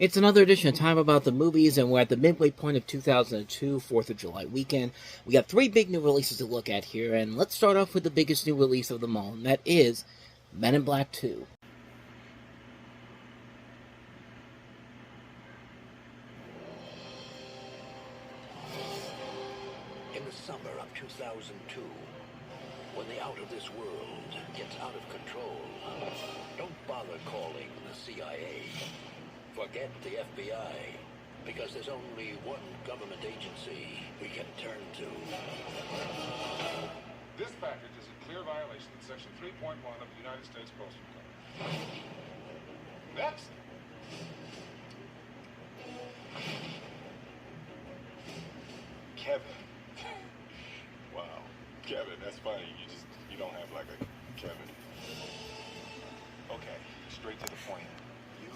It's another edition of Time About the Movies, and we're at the midway point of 2002, 4th of July weekend. We got three big new releases to look at here, and let's start off with the biggest new release of them all, and that is Men in Black 2. In the summer of 2002, when the out-of-this world gets out of control, don't bother calling the CIA. Forget the FBI, because there's only one government agency we can turn to. This package is in clear violation of Section 3.1 of the United States Postal Code. Next. Kevin. Wow. Kevin, that's funny. You don't have like a Kevin. Okay, straight to the point. You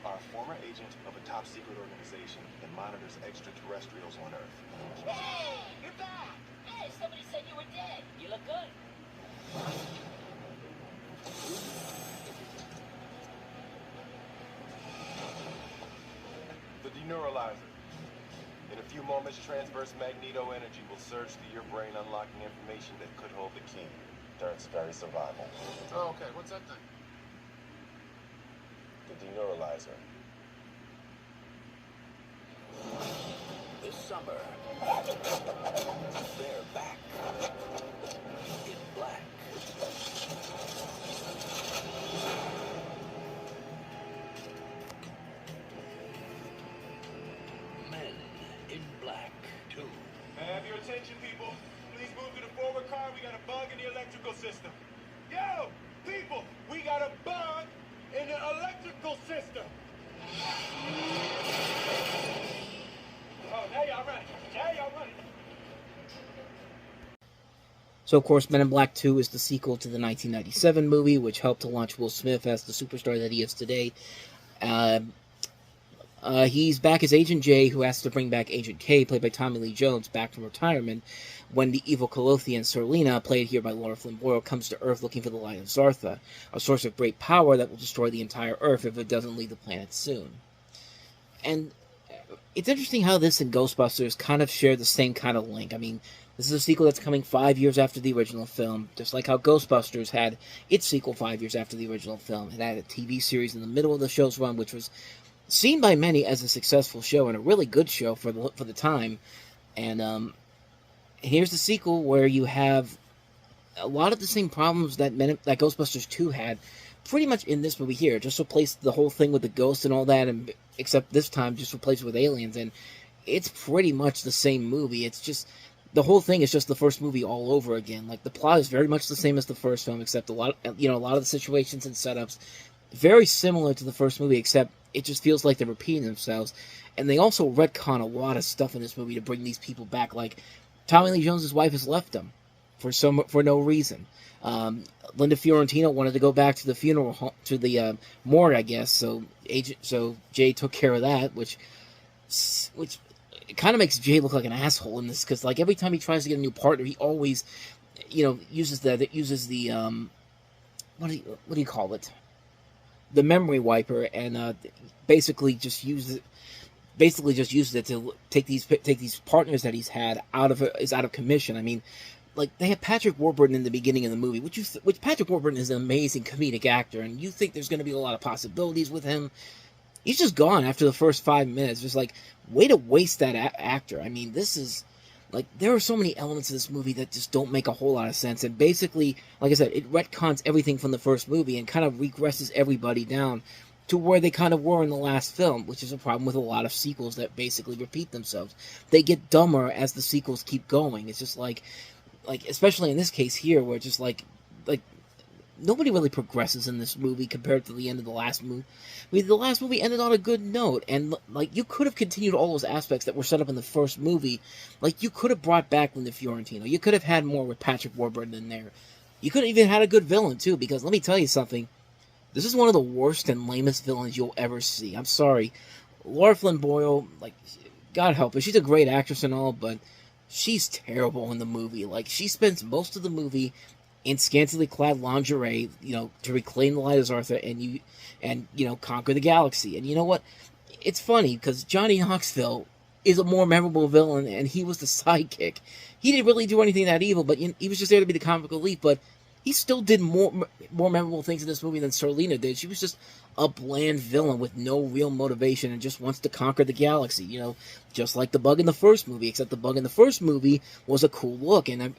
are a former agent of a top secret organization that monitors extraterrestrials on Earth. Hey, you're back! Hey, somebody said you were dead. You look good. The deneuralizer. In a few moments, transverse magneto energy will surge through your brain, unlocking information that could hold the key to Earth's very survival. Oh, okay. What's that thing? The deneuralizer. This summer, they're back in black. Men in Black 2. Have your attention, people. Please move to the forward car. We got a bug in the electrical system. Yo, people, we got a bug in the electrical system. Oh, now y'all ready. Now y'all ready. So, of course, Men in Black 2 is the sequel to the 1997 movie, which helped to launch Will Smith as the superstar that he is today. He's back as Agent J, who has to bring back Agent K, played by Tommy Lee Jones, back from retirement, when the evil Colothian Serlina, played here by Laura Flynn Boyle, comes to Earth looking for the Light of Zartha, a source of great power that will destroy the entire Earth if it doesn't leave the planet soon. And it's interesting how this and Ghostbusters kind of share the same kind of link. I mean, this is a sequel that's coming 5 years after the original film, just like how Ghostbusters had its sequel 5 years after the original film. It had a TV series in the middle of the show's run, which was seen by many as a successful show and a really good show for the time. And here's the sequel where you have a lot of the same problems that Ghostbusters 2 had, pretty much in this movie here. Just replaced the whole thing with the ghost and all that, and except this time just replaced it with aliens. And it's pretty much the same movie. It's just the whole thing is just the first movie all over again. Like, the plot is very much the same as the first film, except a lot of the situations and setups very similar to the first movie, except it just feels like they're repeating themselves. And they also retcon a lot of stuff in this movie to bring these people back. Like, Tommy Lee Jones' wife has left him for no reason. Linda Fiorentino wanted to go back to the funeral home, to the morgue, I guess. So Jay took care of that, which kind of makes Jay look like an asshole in this, because like every time he tries to get a new partner, he always, uses the what do you call it? The memory wiper, and basically just uses it to take these partners that he's had out of commission. I mean, like, they had Patrick Warburton in the beginning of the movie, which Patrick Warburton is an amazing comedic actor, and you think there's going to be a lot of possibilities with him. He's just gone after the first 5 minutes. Just like, way to waste that actor. I mean, this is like, there are so many elements of this movie that just don't make a whole lot of sense. And basically, like I said, it retcons everything from the first movie and kind of regresses everybody down to where they kind of were in the last film, which is a problem with a lot of sequels that basically repeat themselves. They get dumber as the sequels keep going. It's just like especially in this case here, where just like nobody really progresses in this movie compared to the end of the last movie. I mean, the last movie ended on a good note, and like, you could have continued all those aspects that were set up in the first movie. Like, you could have brought back Linda Fiorentino. You could have had more with Patrick Warburton in there. You could have even had a good villain too, because let me tell you something. This is one of the worst and lamest villains you'll ever see. I'm sorry. Laura Flynn Boyle, like, God help her, she's a great actress and all, but she's terrible in the movie. Like, she spends most of the movie in scantily clad lingerie, to reclaim the Light of Zartha and conquer the galaxy. And you know what? it's funny because Johnny Knoxville is a more memorable villain, and he was the sidekick. He didn't really do anything that evil, but he was just there to be the comic relief. But he still did more memorable things in this movie than Serlina did. She was just a bland villain with no real motivation and just wants to conquer the galaxy. You know, just like the Bug in the first movie, except the Bug in the first movie was a cool look, and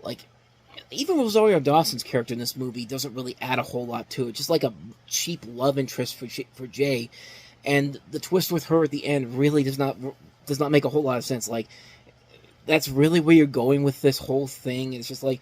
like. Even Rosario Dawson's character in this movie doesn't really add a whole lot to it. Just like a cheap love interest for Jay, and the twist with her at the end really does not make a whole lot of sense. Like, that's really where you're going with this whole thing. It's just like,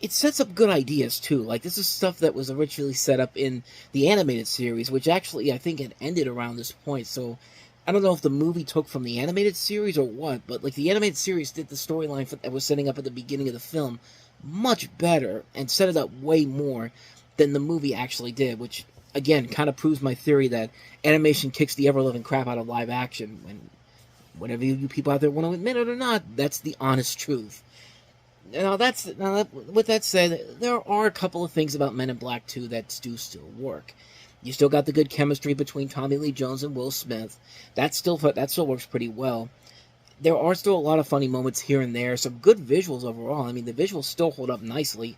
it sets up good ideas too. Like, this is stuff that was originally set up in the animated series, which actually I think had ended around this point. So I don't know if the movie took from the animated series or what, but like the animated series did the storyline that was setting up at the beginning of the film much better and set it up way more than the movie actually did, which again kind of proves my theory that animation kicks the ever-loving crap out of live action. And whatever you people out there want to admit it or not, that's the honest truth. With that said, there are a couple of things about Men in Black 2 that do still work. You still got the good chemistry between Tommy Lee Jones and Will Smith. That still works pretty well. There are still a lot of funny moments here and there. Some good visuals overall. I mean, the visuals still hold up nicely.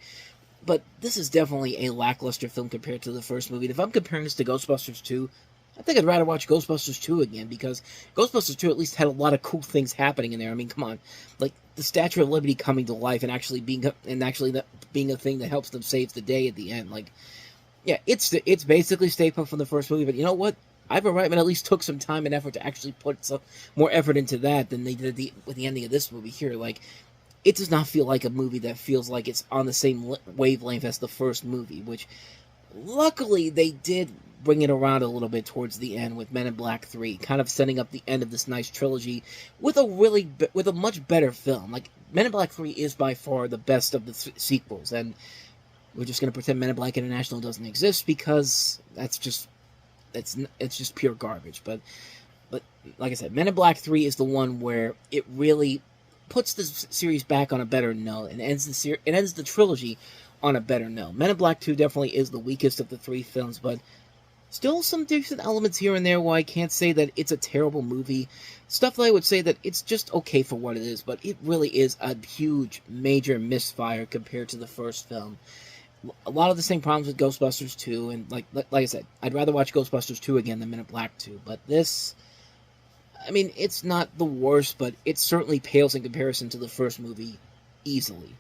But this is definitely a lackluster film compared to the first movie. And if I'm comparing this to Ghostbusters 2, I think I'd rather watch Ghostbusters 2 again. Because Ghostbusters 2 at least had a lot of cool things happening in there. I mean, come on. Like, the Statue of Liberty coming to life and actually being a thing that helps them save the day at the end. Like, yeah, it's basically Stay Puft from the first movie. But you know what? Ivan Reitman at least took some time and effort to actually put some more effort into that than they did with the ending of this movie here. Like, it does not feel like a movie that feels like it's on the same wavelength as the first movie, which, luckily, they did bring it around a little bit towards the end with Men in Black 3, kind of setting up the end of this nice trilogy with a much better film. Like, Men in Black 3 is by far the best of the sequels, and we're just going to pretend Men in Black International doesn't exist because it's just pure garbage. But like I said, Men in Black 3 is the one where it really puts the series back on a better note and ends the trilogy on a better note. Men in Black 2 definitely is the weakest of the three films, but still some decent elements here and there where I can't say that it's a terrible movie. Stuff that I would say that it's just okay for what it is, but it really is a huge, major misfire compared to the first film. A lot of the same problems with Ghostbusters 2, and like I said, I'd rather watch Ghostbusters 2 again than Men in Black 2, but this, I mean, it's not the worst, but it certainly pales in comparison to the first movie easily.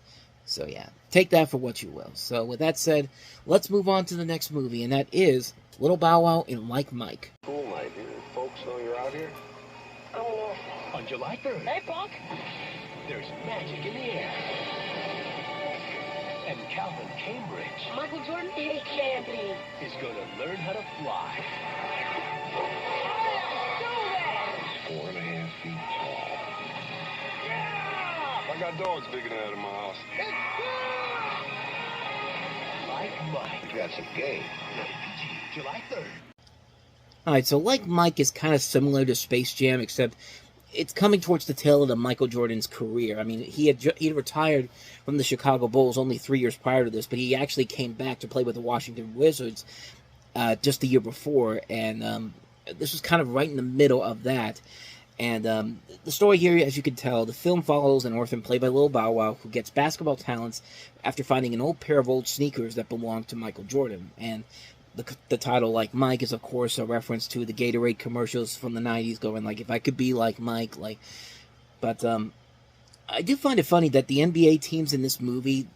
So yeah, take that for what you will. So with that said, let's move on to the next movie, and that is Little Bow Wow in Like Mike. Cool night, dude. Folks know you're out here? Oh, On July 3rd, hey, Punk. there's magic in the air. And Calvin Cambridge Michael Jordan? Hey, Champion. is going to learn how to fly. Do that. 4.5 feet tall. I got dogs bigger than that in my house. Like Mike. You got some game. Rated PG, July 3rd. Alright, so Like Mike is kind of similar to Space Jam, except it's coming towards the tail of Michael Jordan's career. I mean, he had retired from the Chicago Bulls only 3 years prior to this, but he actually came back to play with the Washington Wizards just the year before, and this was kind of right in the middle of that. And the story here, as you can tell, the film follows an orphan played by Lil Bow Wow who gets basketball talents after finding an old pair of old sneakers that belonged to Michael Jordan. And the title, Like Mike, is of course a reference to the Gatorade commercials from the 90s going like, if I could be like Mike, like. But I do find it funny that the NBA teams in this movie,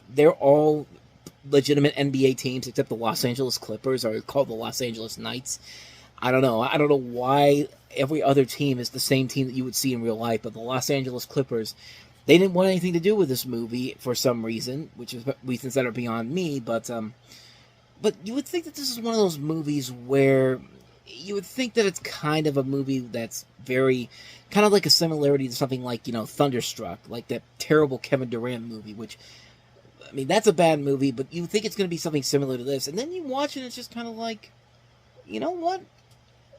they're all legitimate NBA teams except the Los Angeles Clippers are called the Los Angeles Knights. I don't know why every other team is the same team that you would see in real life, but the Los Angeles Clippers, they didn't want anything to do with this movie for some reason, which is reasons that are beyond me, but you would think that this is one of those movies where you would think that it's kind of a movie that's very, kind of like a similarity to something like, Thunderstruck, like that terrible Kevin Durant movie, which, I mean, that's a bad movie, but you think it's going to be something similar to this, and then you watch it and it's just kind of like, you know what?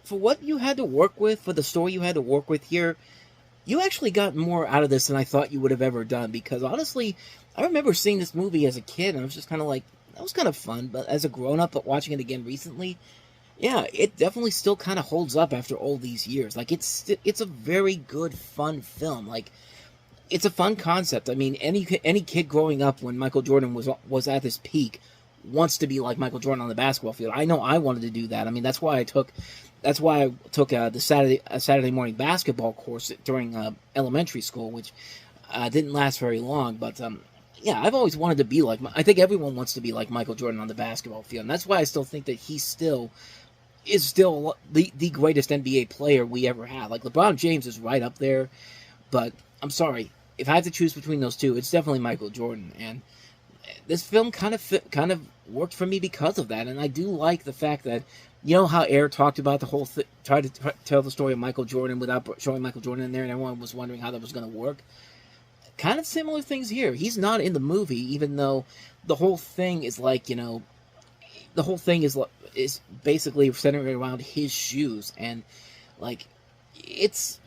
For what you had to work with, for the story you had to work with here, you actually got more out of this than I thought you would have ever done, because honestly, I remember seeing this movie as a kid, and I was just kind of like, that was kind of fun, but as a grown-up, but watching it again recently, Yeah, it definitely still kind of holds up after all these years. Like it's a very good, fun film. Like it's a fun concept. I mean, any kid growing up when Michael Jordan was at his peak wants to be like Michael Jordan on the basketball field. I know I wanted to do that. I mean, that's why I took the Saturday morning basketball course during elementary school, which didn't last very long. But yeah, I've always wanted to be like. I think everyone wants to be like Michael Jordan on the basketball field, and that's why I still think that he still is still the greatest NBA player we ever had. Like LeBron James is right up there, but I'm sorry, if I have to choose between those two, it's definitely Michael Jordan. And this film kind of worked for me because of that. And I do like the fact that, you know how Air talked about the whole tried to tell the story of Michael Jordan without showing Michael Jordan in there, and everyone was wondering how that was going to work. Kind of similar things here. He's not in the movie, even though the whole thing is like, the whole thing is basically centering around his shoes, and like it's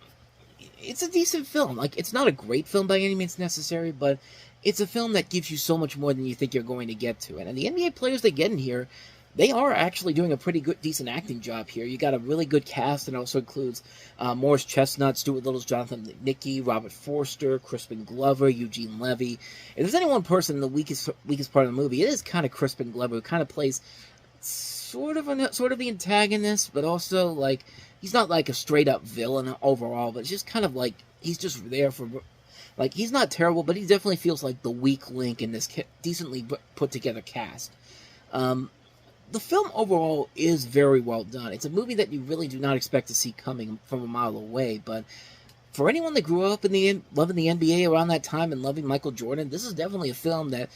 a decent film. Like it's not a great film by any means necessary, but it's a film that gives you so much more than you think you're going to get to it. And the NBA players they get in here, they are actually doing a pretty good, decent acting job here. You got a really good cast, and also includes Morris Chestnut, Stuart Little's Jonathan Lipnicki, Robert Forster, Crispin Glover, Eugene Levy. If there's any one person in the weakest part of the movie, it is kind of Crispin Glover, who kind of plays sort of the antagonist, but also like he's not like a straight up villain overall, but it's just kind of like he's just there for, like, he's not terrible, but he definitely feels like the weak link in this decently put together cast. The film overall is very well done. It's a movie that you really do not expect to see coming from a mile away, but for anyone that grew up loving the NBA around that time and loving Michael Jordan, this is definitely a film that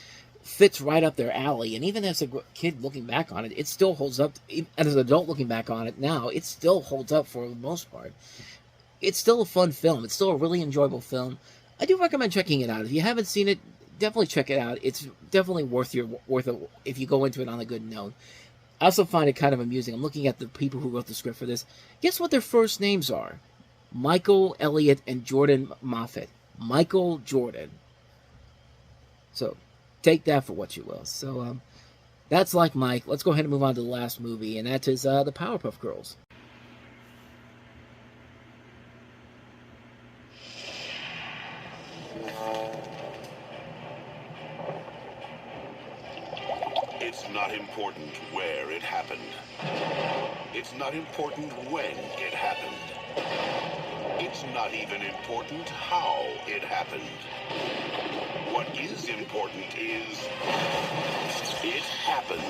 fits right up their alley. And even as a kid looking back on it, it still holds up. As an adult looking back on it now, it still holds up for the most part. It's still a fun film. It's still a really enjoyable film. I do recommend checking it out. If you haven't seen it, definitely check it out. It's definitely worth it if you go into it on a good note. I also find it kind of amusing. I'm looking at the people who wrote the script for this. Guess what their first names are? Michael Elliott and Jordan Moffat. Michael Jordan. So, take that for what you will. So, that's Like Mike. Let's go ahead and move on to the last movie, and that is the Powerpuff Girls. It's not important where it happened. It's not important when it happened. It's not even important how it happened. What is important is it happened.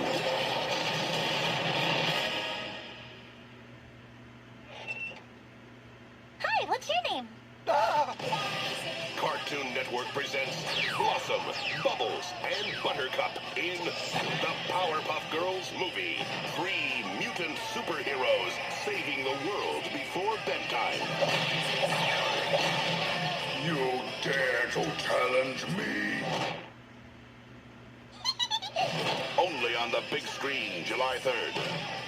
Hi, what's your name? Cartoon Network presents Blossom, Bubbles, and Buttercup in the Powerpuff Girls movie. 3 mutant superheroes saving the world before bedtime. You dare to challenge me? Only on the big screen, July 3rd.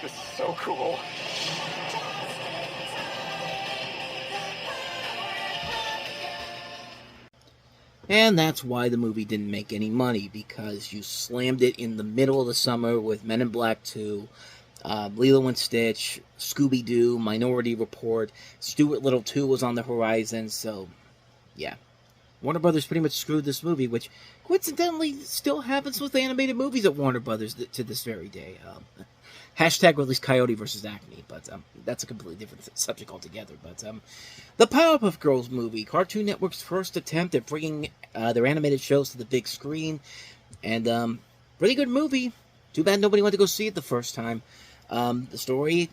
This is so cool. And that's why the movie didn't make any money, because you slammed it in the middle of the summer with Men in Black 2, Lilo and Stitch, Scooby-Doo, Minority Report, Stuart Little 2 was on the horizon, so yeah. Warner Brothers pretty much screwed this movie, which coincidentally still happens with animated movies at Warner Brothers to this very day. Hashtag release Coyote versus Acme, but that's a completely different subject altogether. But the Powerpuff Girls movie, Cartoon Network's first attempt at bringing their animated shows to the big screen, and pretty good movie. Too bad nobody went to go see it the first time. The story,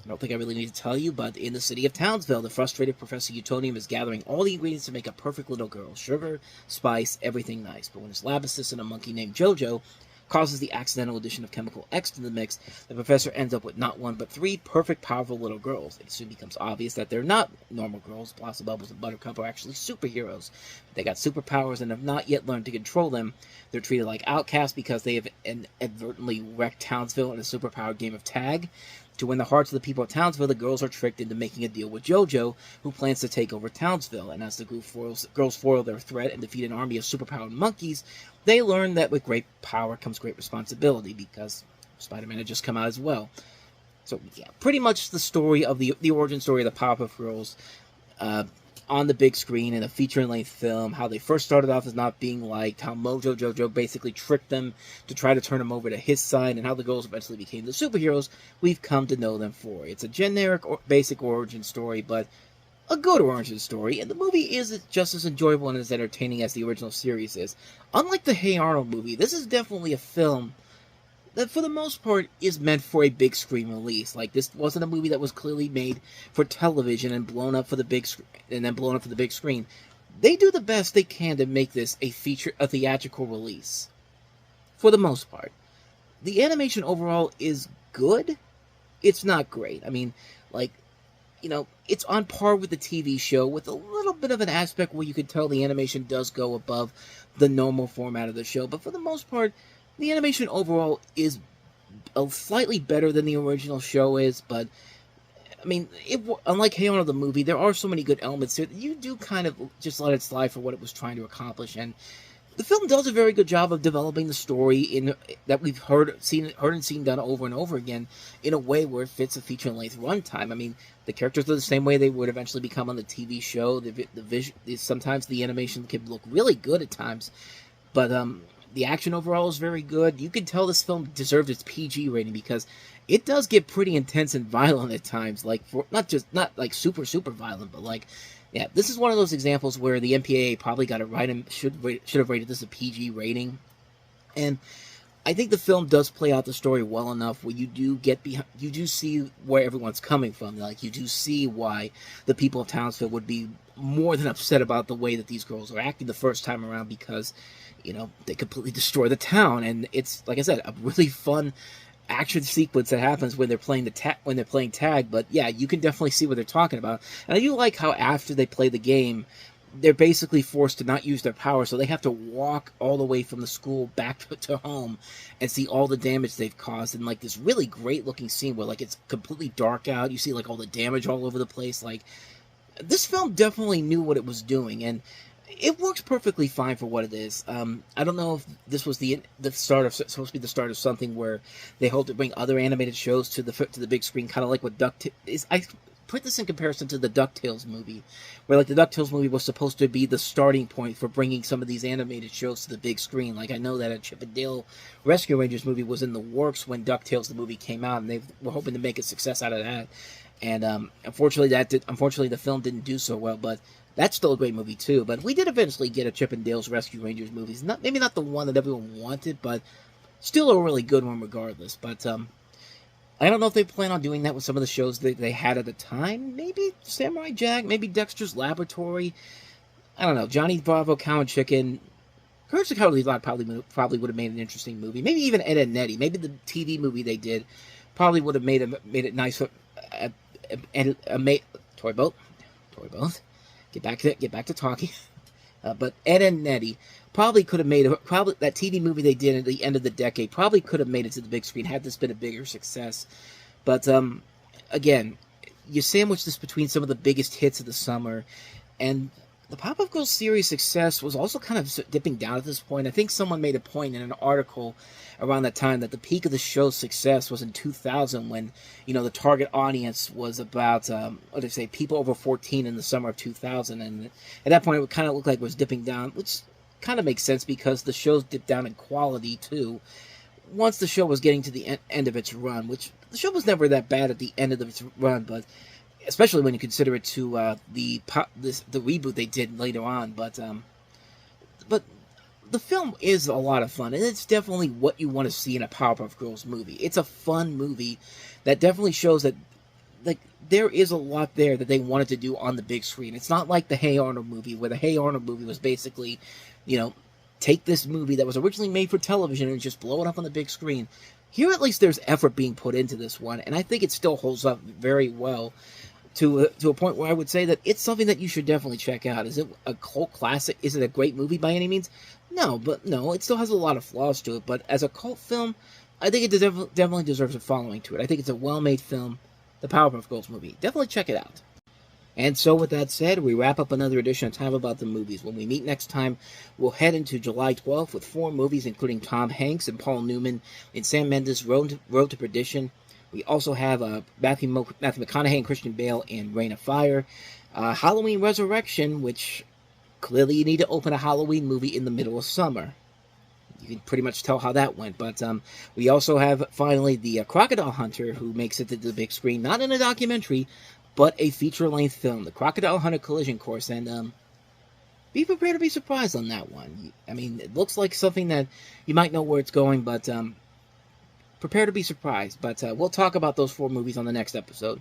I don't think I really need to tell you, but in the city of Townsville, the frustrated Professor Utonium is gathering all the ingredients to make a perfect little girl. Sugar, spice, everything nice. But when his lab assistant, a monkey named Jojo, causes the accidental addition of chemical X to the mix, the professor ends up with not one but 3 perfect, powerful little girls. It soon becomes obvious that they're not normal girls. Blossom, Bubbles, and Buttercup are actually superheroes. They got superpowers and have not yet learned to control them. They're treated like outcasts because they have inadvertently wrecked Townsville in a superpowered game of tag. To win the hearts of the people of Townsville, the girls are tricked into making a deal with Jojo, who plans to take over Townsville. And as the girls foil their threat and defeat an army of superpowered monkeys, they learn that with great power comes great responsibility, because Spider-Man had just come out as well. So yeah, pretty much the story of the origin story of the Powerpuff Girls on the big screen in a feature-length film. How they first started off as not being liked. How Mojo Jojo basically tricked them to try to turn them over to his side, and how the girls eventually became the superheroes we've come to know them for. It's a generic, basic origin story, but a good origin story, and the movie is just as enjoyable and as entertaining as the original series is. Unlike the Hey Arnold movie, this is definitely a film that for the most part is meant for a big screen release. Like, this wasn't a movie that was clearly made for television and blown up for the big screen. They do the best they can to make this a theatrical release. For the most part. The animation overall is good. It's not great. I mean, like, you know, it's on par with the TV show, with a little bit of an aspect where you could tell the animation does go above the normal format of the show. But for the most part, the animation overall is slightly better than the original show is, but, I mean, unlike Hey Arnold the movie, there are so many good elements here that you do kind of just let it slide for what it was trying to accomplish, and the film does a very good job of developing the story that we've heard and seen done over and over again in a way where it fits a feature-length runtime. I mean, the characters are the same way they would eventually become on the TV show. Sometimes the animation can look really good at times, but the action overall is very good. You can tell this film deserved its PG rating because it does get pretty intense and violent at times. Like, not like super violent, but like, yeah, this is one of those examples where the MPAA probably got it right and should have rated this a PG rating. And I think the film does play out the story well enough where you do see where everyone's coming from. Like, you do see why the people of Townsville would be more than upset about the way that these girls are acting the first time around, because, you know, they completely destroy the town. And it's, like I said, a really fun action sequence that happens when they're playing tag. But yeah, you can definitely see what they're talking about. And I do like how after they play the game, they're basically forced to not use their power, so they have to walk all the way from the school back to home and see all the damage they've caused in, like, this really great looking scene where, like, it's completely dark out. You see, like, all the damage all over the place. Like, this film definitely knew what it was doing, and it works perfectly fine for what it is. I don't know if this was the supposed to be the start of something where they hope to bring other animated shows to the big screen, kind of like what DuckTales. I put this in comparison to the DuckTales movie, where, like, the DuckTales movie was supposed to be the starting point for bringing some of these animated shows to the big screen. Like, I know that a Chip and Dale Rescue Rangers movie was in the works when DuckTales the movie came out, and they were hoping to make a success out of that. And unfortunately, the film didn't do so well, but that's still a great movie too. But we did eventually get a Chip and Dale's Rescue Rangers movie. Maybe not the one that everyone wanted, but still a really good one regardless. But I don't know if they plan on doing that with some of the shows that they had at the time. Maybe Samurai Jack, maybe Dexter's Laboratory. I don't know. Johnny Bravo, Cow and Chicken. Courage the Cowardly Dog probably would have made an interesting movie. Maybe even Ed, Edd n Eddy. Maybe the TV movie they did probably would have made it nice. Toy Boat. Get back to talking. But Ed, Edd n Eddy probably could have made that TV movie they did at the end of the decade probably could have made it to the big screen had this been a bigger success. But again, you sandwich this between some of the biggest hits of the summer, and the Powerpuff Girls series success was also kind of dipping down at this point. I think someone made a point in an article around that time that the peak of the show's success was in 2000, when, you know, the target audience was about, people over 14 in the summer of 2000. And at that point, it would kind of look like it was dipping down, which kind of makes sense because the shows dipped down in quality, too, once the show was getting to the end of its run, which the show was never that bad at the end of its run, but especially when you consider it to the reboot they did later on. But the film is a lot of fun, and it's definitely what you want to see in a Powerpuff Girls movie. It's a fun movie that definitely shows that, like, there is a lot there that they wanted to do on the big screen. It's not like the Hey Arnold movie, where the Hey Arnold movie was basically, you know, take this movie that was originally made for television and just blow it up on the big screen. Here, at least, there's effort being put into this one, and I think it still holds up very well to a point where I would say that it's something that you should definitely check out. Is it a cult classic? Is it a great movie by any means? No, it still has a lot of flaws to it, but as a cult film, I think it definitely deserves a following to it. I think it's a well-made film, the Powerpuff Girls movie. Definitely check it out. And so with that said, we wrap up another edition of Time About the Movies. When we meet next time, we'll head into July 12th with 4 movies, including Tom Hanks and Paul Newman in Sam Mendes' Road to Perdition, We also have Matthew McConaughey and Christian Bale in Reign of Fire. Halloween Resurrection, which clearly you need to open a Halloween movie in the middle of summer. You can pretty much tell how that went. But we also have, finally, the Crocodile Hunter, who makes it to the big screen, not in a documentary, but a feature-length film, the Crocodile Hunter Collision Course, and be prepared to be surprised on that one. I mean, it looks like something that you might know where it's going, but prepare to be surprised. But we'll talk about those 4 movies on the next episode.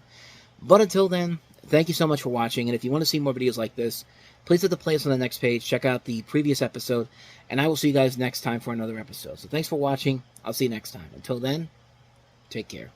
But until then, thank you so much for watching, and if you want to see more videos like this, please hit the playlist on the next page, check out the previous episode, and I will see you guys next time for another episode. So thanks for watching. I'll see you next time. Until then, take care.